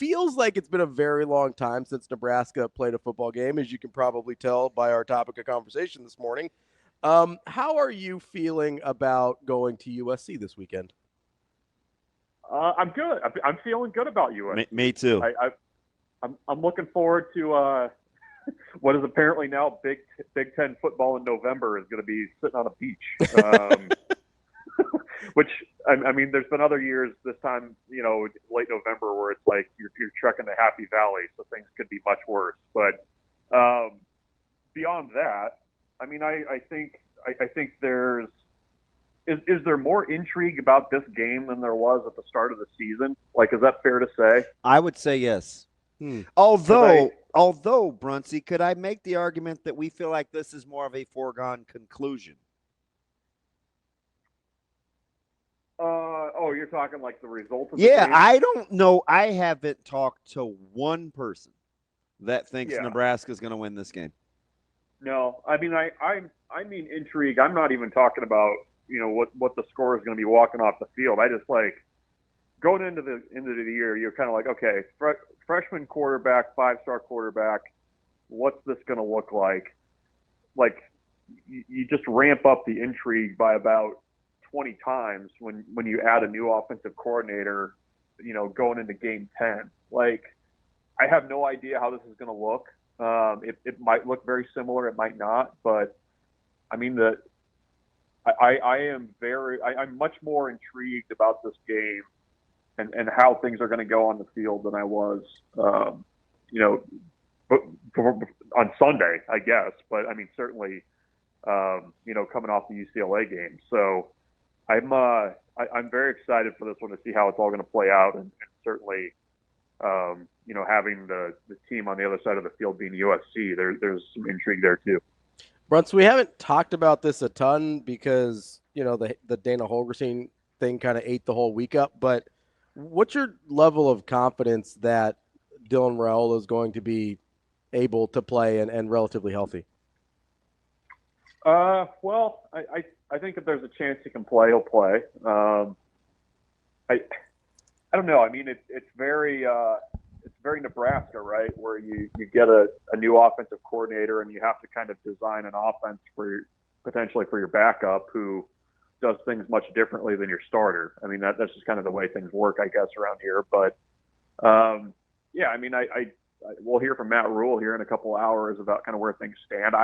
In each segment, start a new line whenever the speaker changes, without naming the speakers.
feels like it's been a very long time since Nebraska played a football game, as you can probably tell by our topic of conversation this morning. How are you feeling about going to USC this weekend?
I'm good. I'm feeling good about USC.
Me too.
I'm looking forward to what is apparently now Big Ten football in November is going to be sitting on a beach. Which I mean, there's been other years this time, late November, where it's like you're trekking the Happy Valley, so things could be much worse. But beyond that, I mean, I think there's is there more intrigue about this game than there was at the start of the season? Like, is that fair to say?
I would say yes. Although, Bruntz, could I make the argument that we feel like this is more of a foregone conclusion?
You're talking like the result of the
game?
I
don't know. I haven't talked to one person that thinks Nebraska's going to win this game.
No, I mean, I mean intrigue. I'm not even talking about, what the score is going to be walking off the field. I just like going into the year, you're kind of like, okay, freshman quarterback, 5-star quarterback, what's this going to look like? Like, you just ramp up the intrigue by about 20 times when you add a new offensive coordinator, going into game 10. Like, I have no idea how this is going to look. It might look very similar, it might not, but I mean I'm much more intrigued about this game and how things are going to go on the field than I was, on Sunday, I guess. But I mean, certainly, coming off the UCLA game. So I'm very excited for this one to see how it's all going to play out, and certainly, having the team on the other side of the field being USC, there's some intrigue there too.
Bruntz, we haven't talked about this a ton because, the Dana Holgorsen thing kind of ate the whole week up. But what's your level of confidence that Dylan Raiola is going to be able to play and relatively healthy?
Well, I think if there's a chance he can play, he'll play. I don't know. I mean, it's very Nebraska, right? Where you get a new offensive coordinator and you have to kind of design an offense potentially for your backup who does things much differently than your starter. I mean, that's just kind of the way things work, I guess, around here. But yeah, I mean, we'll hear from Matt Rule here in a couple hours about kind of where things stand.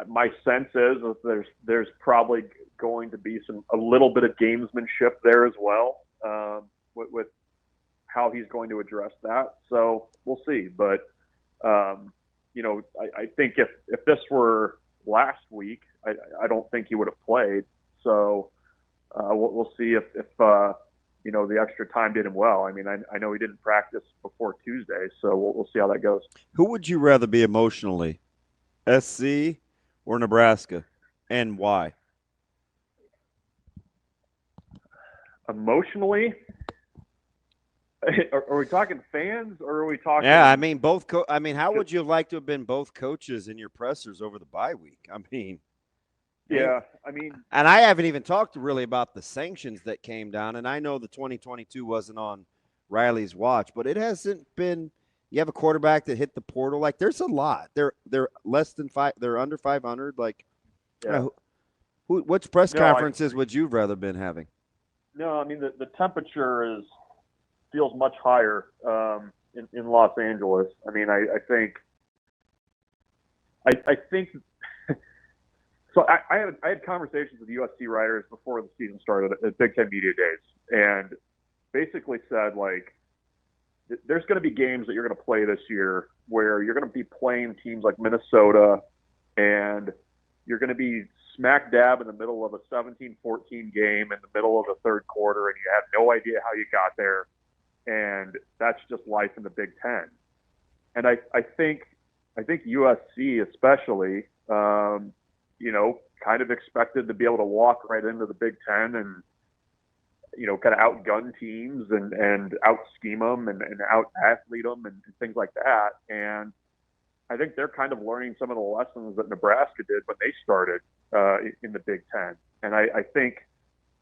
My sense is that there's probably going to be a little bit of gamesmanship there as well, with how he's going to address that. So we'll see. But I think if this were last week, I don't think he would have played. So we'll see if the extra time did him well. I mean, I know he didn't practice before Tuesday, so we'll see how that goes.
Who would you rather be emotionally, SC or Nebraska, and why?
Emotionally? Are we talking fans, or are we talking?
Yeah, I mean both. How would you have liked to have been both coaches in your pressers over the bye week? I mean,
yeah, I mean,
and I haven't even talked really about the sanctions that came down. And I know the 2022 wasn't on Riley's watch, but it hasn't been. You have a quarterback that hit the portal. Like, there's a lot. They're less than 5. They're under 500. Like,
yeah.
Which press conferences would you have rather been having?
No, I mean the temperature feels much higher in Los Angeles. I mean, I think so. I had conversations with USC writers before the season started at Big Ten Media Days, and basically said, like, there's going to be games that you're going to play this year where you're going to be playing teams like Minnesota, and you're going to be smack dab in the middle of a 17-14 game in the middle of the third quarter, and you have no idea how you got there. And that's just life in the Big Ten. And I think USC especially, kind of expected to be able to walk right into the Big Ten and, kind of outgun teams and out-scheme them and out-athlete them and things like that. And I think they're kind of learning some of the lessons that Nebraska did when they started in the Big Ten. And I think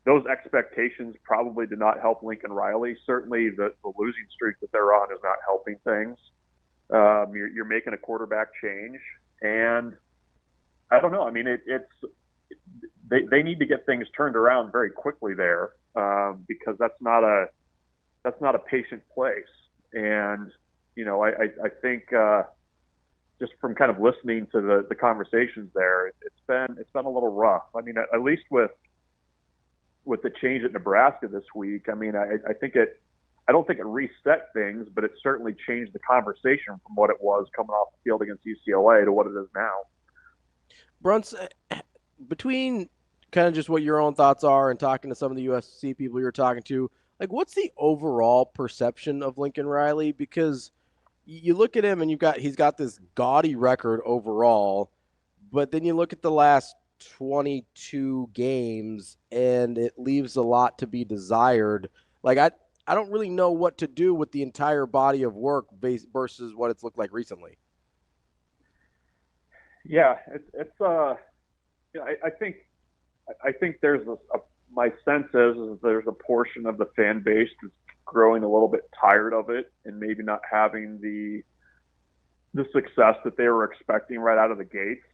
those expectations probably did not help Lincoln Riley. Certainly the losing streak that they're on is not helping things. You're making a quarterback change, and I don't know. I mean, they need to get things turned around very quickly there, because that's not a patient place. And I think just from kind of listening to the conversations there, it's been a little rough. I mean, at least with the change at Nebraska this week, I mean, I don't think it reset things, but it certainly changed the conversation from what it was coming off the field against UCLA to what it is now.
Bruntz, between kind of just what your own thoughts are and talking to some of the USC people you're talking to, like, what's the overall perception of Lincoln Riley? Because you look at him and he's got this gaudy record overall, but then you look at the last 22 games and it leaves a lot to be desired. Like, I don't really know what to do with the entire body of work versus what it's looked like recently.
Yeah, I think there's my sense is there's a portion of the fan base that's growing a little bit tired of it and maybe not having the success that they were expecting right out of the gates.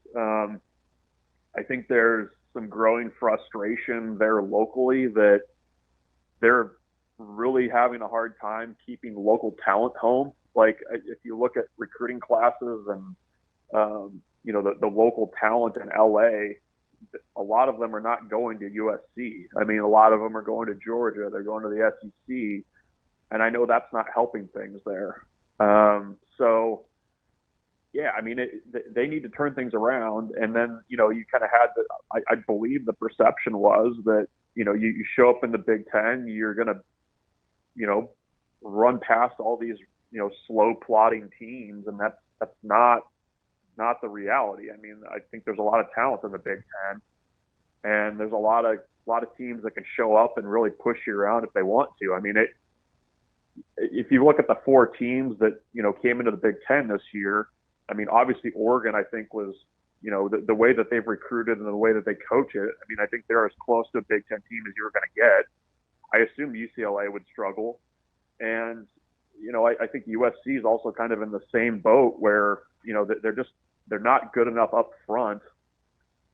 I think there's some growing frustration there locally that they're really having a hard time keeping local talent home. Like, if you look at recruiting classes and the local talent in LA, a lot of them are not going to USC. I mean, a lot of them are going to Georgia. They're going to the SEC, and I know that's not helping things there. So, yeah, I mean, they need to turn things around. And then, you kind of had I believe the perception was that, you show up in the Big Ten, you're going to, run past all these, slow plodding teams. And that's not the reality. I mean, I think there's a lot of talent in the Big Ten, and there's a lot of teams that can show up and really push you around if they want to. I mean, if you look at the 4 teams that, came into the Big Ten this year, I mean, obviously Oregon, I think, was, the way that they've recruited and the way that they coach it. I mean, I think they're as close to a Big Ten team as you were going to get. I assumed UCLA would struggle. And, I think USC is also kind of in the same boat where, they're not good enough up front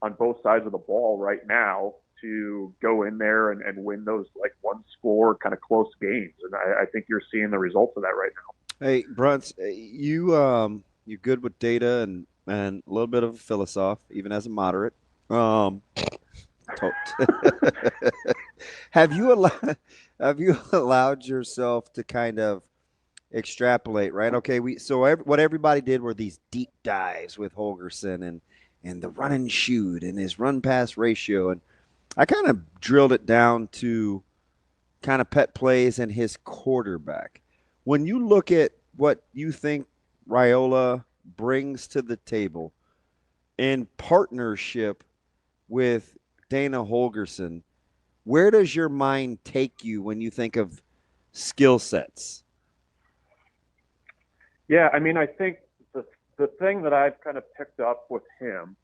on both sides of the ball right now to go in there and win those, like, one score kind of close games. And I think you're seeing the results of that right now.
Hey, Bruntz, you're good with data and a little bit of a philosopher, even as a moderate. Have you allowed yourself to kind of extrapolate, right? Okay, what everybody did were these deep dives with Holgorsen and the run and shoot and his run pass ratio, and I kind of drilled it down to kind of pet plays and his quarterback. When you look at what you think Raiola brings to the table in partnership with Dana Holgorsen, where does your mind take you when you think of skill sets?
Yeah, I mean, I think the thing that I've kind of picked up with him,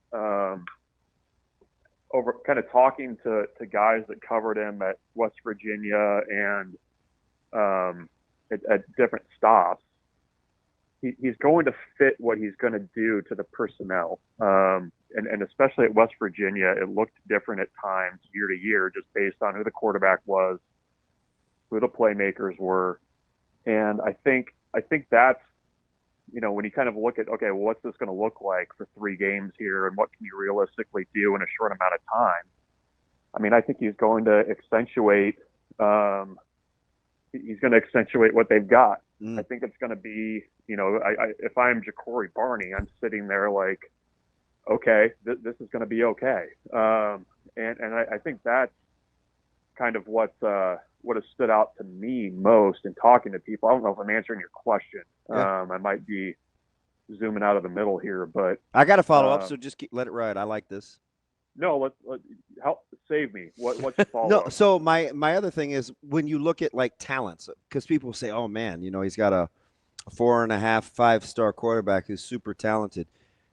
over kind of talking to guys that covered him at West Virginia and at different stops, he's going to fit what he's going to do to the personnel. And especially at West Virginia, it looked different at times year to year, just based on who the quarterback was, who the playmakers were. And I think that's, when you kind of look at, okay, well, what's this going to look like for 3 games here, and what can you realistically do in a short amount of time? I mean, I think he's going to accentuate what they've got. I think it's going to be, if I'm Ja'Cory Barney, I'm sitting there like, okay, this is going to be okay. And I think that's kind of what has stood out to me most in talking to people. I don't know if I'm answering your question. Yeah. I might be zooming out of the middle here, but
I got to follow up, so just let it ride. I like this.
No, let's help save me. What's the follow-up?
No, so my other thing is when you look at like talents, because people say, oh man, he's got a 4.5, 5-star quarterback who's super talented.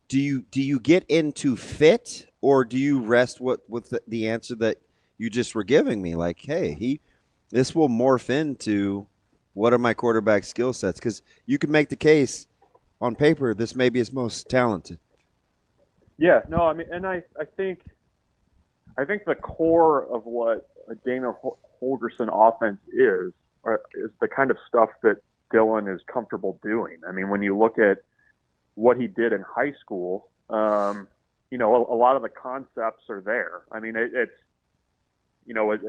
Do you get into fit, or do you rest with the answer that you just were giving me. Like, hey, this will morph into what are my quarterback skill sets? Because you can make the case on paper this may be his most talented.
Yeah, no, I mean, and I think the core of what a Dana Holgorsen offense is the kind of stuff that Dylan is comfortable doing. I mean, when you look at what he did in high school, you know, a lot of the concepts are there. I mean, it's, you know, as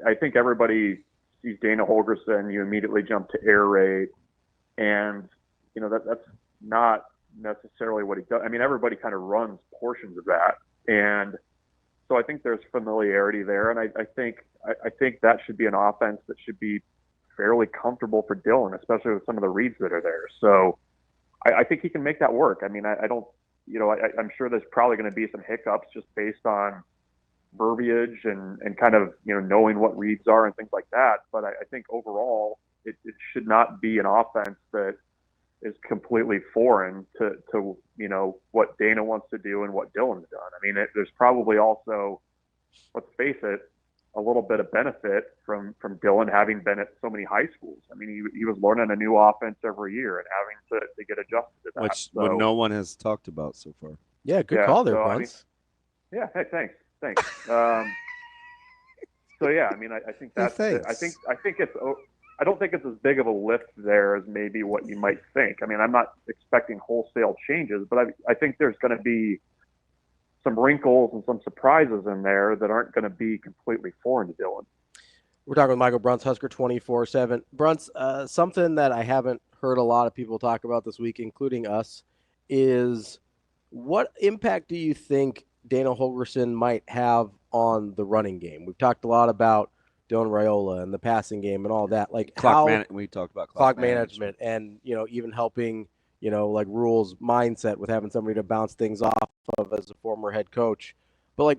I think everybody sees Dana Holgorsen, you immediately jump to air raid, and you know that's not necessarily what he does. I mean, everybody kind of runs portions of that, and so I think there's familiarity there, and I think that should be an offense that should be fairly comfortable for Dylan, especially with some of the reads that are there. So I think he can make that work. I mean, I don't, you know, I'm sure there's probably going to be some hiccups just based on verbiage and kind of, you know, knowing what reads are and things like that. But I think overall it should not be an offense that is completely foreign to you know what Dana wants to do and what Dylan's done. I mean, there's probably also, let's face it, a little bit of benefit from Dylan having been at so many high schools. I mean, he was learning a new offense every year and having to get adjusted to that.
Which no one has talked about so far.
Yeah, good call there, Bruntz.
I mean, hey, thanks. So yeah, I mean, I think that's it. I think it's. I don't think it's as big of a lift there as maybe what you might think. I mean, I'm not expecting wholesale changes, but I think there's going to be some wrinkles and some surprises in there that aren't going to be completely foreign to Dylan.
We're talking with Michael Bruntz, Husker 24/7. Bruntz, something that I haven't heard a lot of people talk about this week, including us, is what impact do you think Dana Holgorsen might have on the running game? We've talked a lot about Dylan Raiola and the passing game and all that. Like
we talked about
clock management and, you know, even helping, you know, like Rule's mindset with having somebody to bounce things off of as a former head coach. But like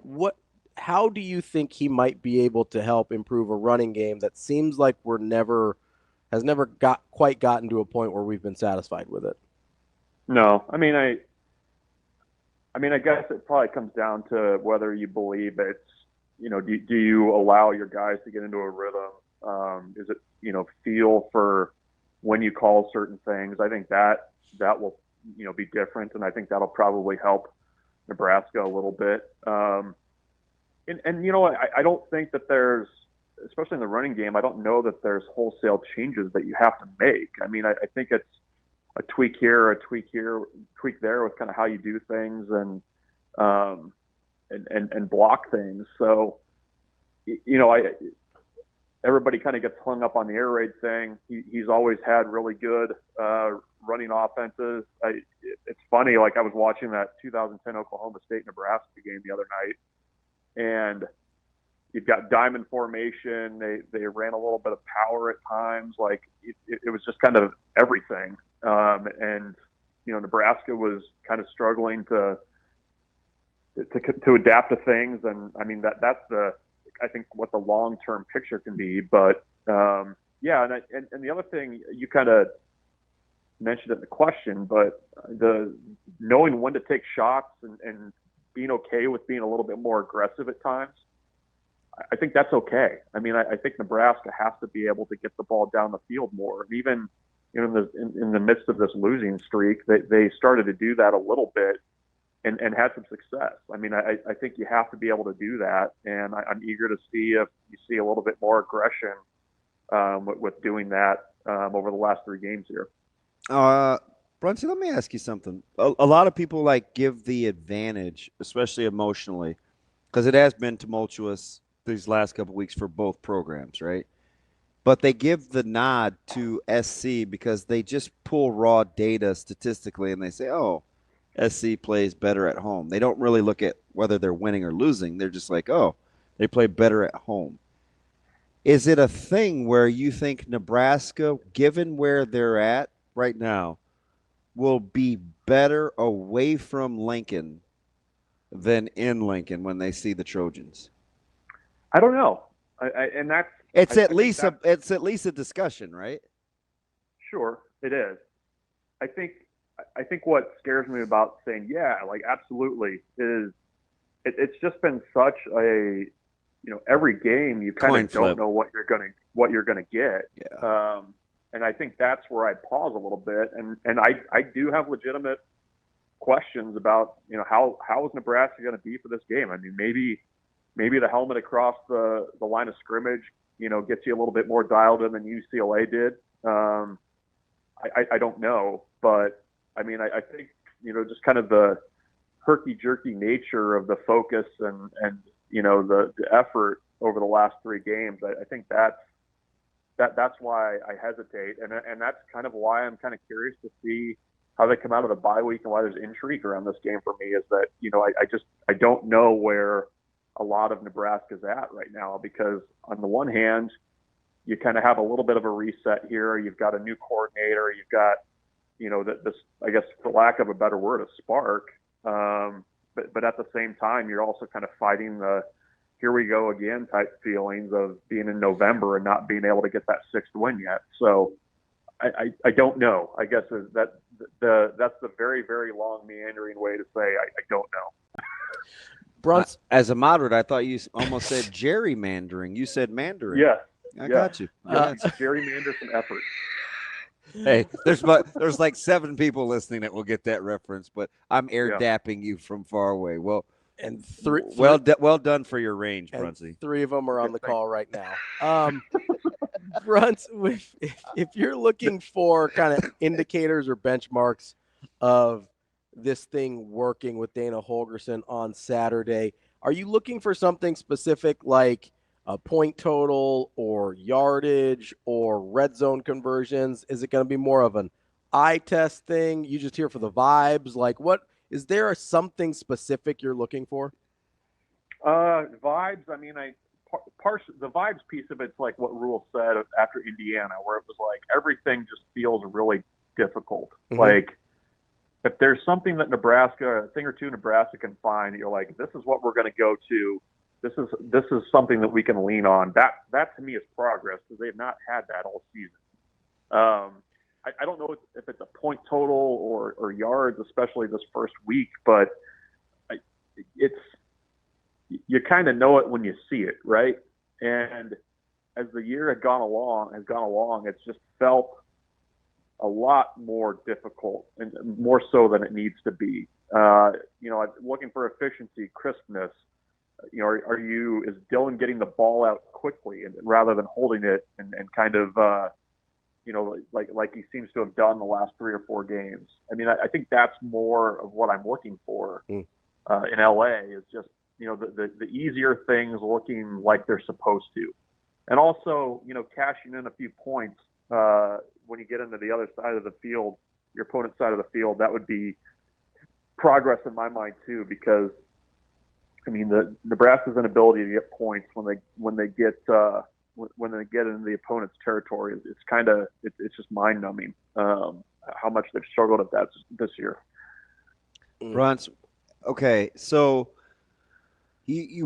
how do you think he might be able to help improve a running game that seems like has never quite gotten to a point where we've been satisfied with it?
No, I mean, I guess it probably comes down to whether you believe it's, you know, do you allow your guys to get into a rhythm? Is it, you know, feel for when you call certain things? I think that will, you know, be different, and I think that'll probably help Nebraska a little bit. And you know, I don't think that there's, especially in the running game, I don't know that there's wholesale changes that you have to make. I mean, I think it's a tweak here, a tweak here, tweak there with kind of how you do things and block things. So, you know, everybody kind of gets hung up on the air raid thing. He's always had really good running offenses. It's funny, like I was watching that 2010 Oklahoma State Nebraska game the other night, and you've got diamond formation. They ran a little bit of power at times. Like it was just kind of everything. And you know, Nebraska was kind of struggling to adapt to things. And I mean that's I think what the long-term picture can be. But yeah, and the other thing you kind of mentioned in the question, but the knowing when to take shots and being okay with being a little bit more aggressive at times, I think that's okay. I mean, I think Nebraska has to be able to get the ball down the field more. And even, you know, in the midst of this losing streak, they started to do that a little bit and had some success. I mean, I think you have to be able to do that, and I'm eager to see if you see a little bit more aggression with doing that over the last 3 games here.
Bruntz, let me ask you something. A lot of people like give the advantage, especially emotionally, because it has been tumultuous these last couple of weeks for both programs, right? But they give the nod to SC because they just pull raw data statistically and they say, oh, SC plays better at home. They don't really look at whether they're winning or losing. They're just like, oh, they play better at home. Is it a thing where you think Nebraska, given where they're at right now, will be better away from Lincoln than in Lincoln when they see the Trojans?
I don't know. And that's
it's at least a discussion, right?
Sure, it is. I think what scares me about saying yeah, like absolutely, is it's just been such a every game you kind
Coin
of don't
flip.
know what you're gonna get.
Yeah.
And I think that's where I pause a little bit. And I do have legitimate questions about, how is Nebraska going to be for this game? I mean, maybe the helmet across the line of scrimmage, gets you a little bit more dialed in than UCLA did. I don't know, but I mean, I think, just kind of the herky-jerky nature of the focus and the effort over the last 3 games, I think that's why I hesitate, and that's kind of why I'm kind of curious to see how they come out of the bye week and why there's intrigue around this game for me. Is that I don't know where a lot of Nebraska's at right now, because on the one hand, you kind of have a little bit of a reset here. You've got a new coordinator. You've got this, I guess, for lack of a better word, a spark. But at the same time, you're also kind of fighting the here we go again type feelings of being in November and not being able to get that 6th win yet. So I don't know. I guess that's the very, very long meandering way to say I don't know.
Bruntz,
As a moderate, I thought you almost said gerrymandering. You said Mandarin.
Yeah.
I got you.
Gerrymander some effort.
Hey, there's like 7 people listening that will get that reference, but I'm dapping you from far away. Well,
and
well done for your range,
and
Bruntzy.
3 of them are on the call right now. Bruntz, if you're looking for kind of indicators or benchmarks of this thing working with Dana Holgorsen on Saturday, are you looking for something specific like a point total or yardage or red zone conversions? Is it going to be more of an eye test thing? You just here for the vibes? Like, what is there something specific you're looking for?
Vibes. I mean, the vibes piece of it's like what Rule said after Indiana, where it was like everything just feels really difficult.
Mm-hmm.
Like, if there's something that a thing or two Nebraska can find, you're like, this is what we're going to go to. This is something that we can lean on. That to me is progress, because they've not had that all season. I don't know if it's a point total or yards, especially this first week, but you kind of know it when you see it, right? And as the year has gone along, it's just felt a lot more difficult and more so than it needs to be. Looking for efficiency, crispness. Is Dylan getting the ball out quickly and rather than holding it and kind of, like he seems to have done the last 3 or 4 games. I mean, I think that's more of what I'm looking for in LA is just, the easier things looking like they're supposed to. And also, cashing in a few points when you get into the other side of the field, your opponent's side of the field, that would be progress in my mind too, because I mean, Nebraska's inability to get points when they get into the opponent's territory, it's just mind numbing how much they've struggled at that this year.
Bruntz, okay, so we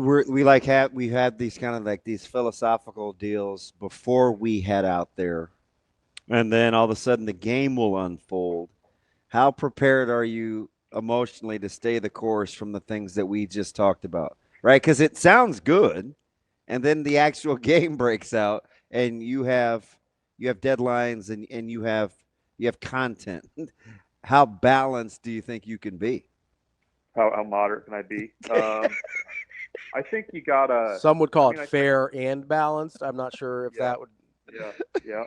had these kind of like these philosophical deals before we head out there, and then all of a sudden the game will unfold. How prepared are you emotionally to stay the course from the things that we just talked about, right? Because it sounds good, and then the actual game breaks out, and you have deadlines, and you have content. How balanced do you think you can be?
How moderate can I be? I think you gotta.
Some would call it fair and balanced. I'm not sure if that would.
Yeah.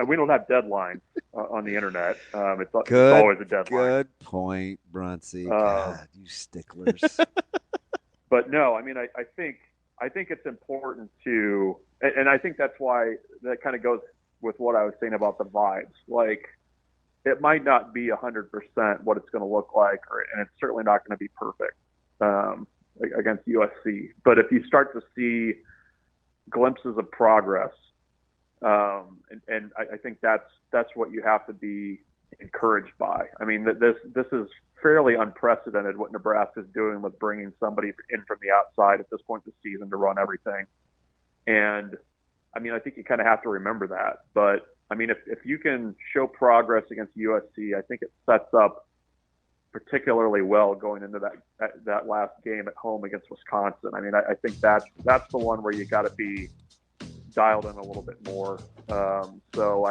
We don't have deadlines on the internet. It's
Good,
always a deadline.
Good point, Bruntzy. God, you sticklers.
But no, I mean, I think it's important to, and I think that's why that kind of goes with what I was saying about the vibes. Like, it might not be 100% what it's going to look like, and it's certainly not going to be perfect against USC. But if you start to see glimpses of progress, and I think that's what you have to be encouraged by. I mean, this is fairly unprecedented what Nebraska is doing with bringing somebody in from the outside at this point in the season to run everything. And I mean, I think you kind of have to remember that. But I mean, if you can show progress against USC, I think it sets up particularly well going into that last game at home against Wisconsin. I mean, I think that's the one where you got to be dialed in a little bit more. So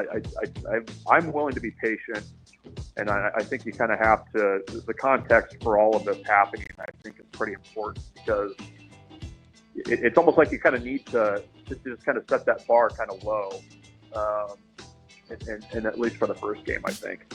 I'm willing to be patient, and I think you kind of have to. The context for all of this happening, I think, is pretty important, because it's almost like you kind of need to just kind of set that bar kind of low, and at least for the first game, I think.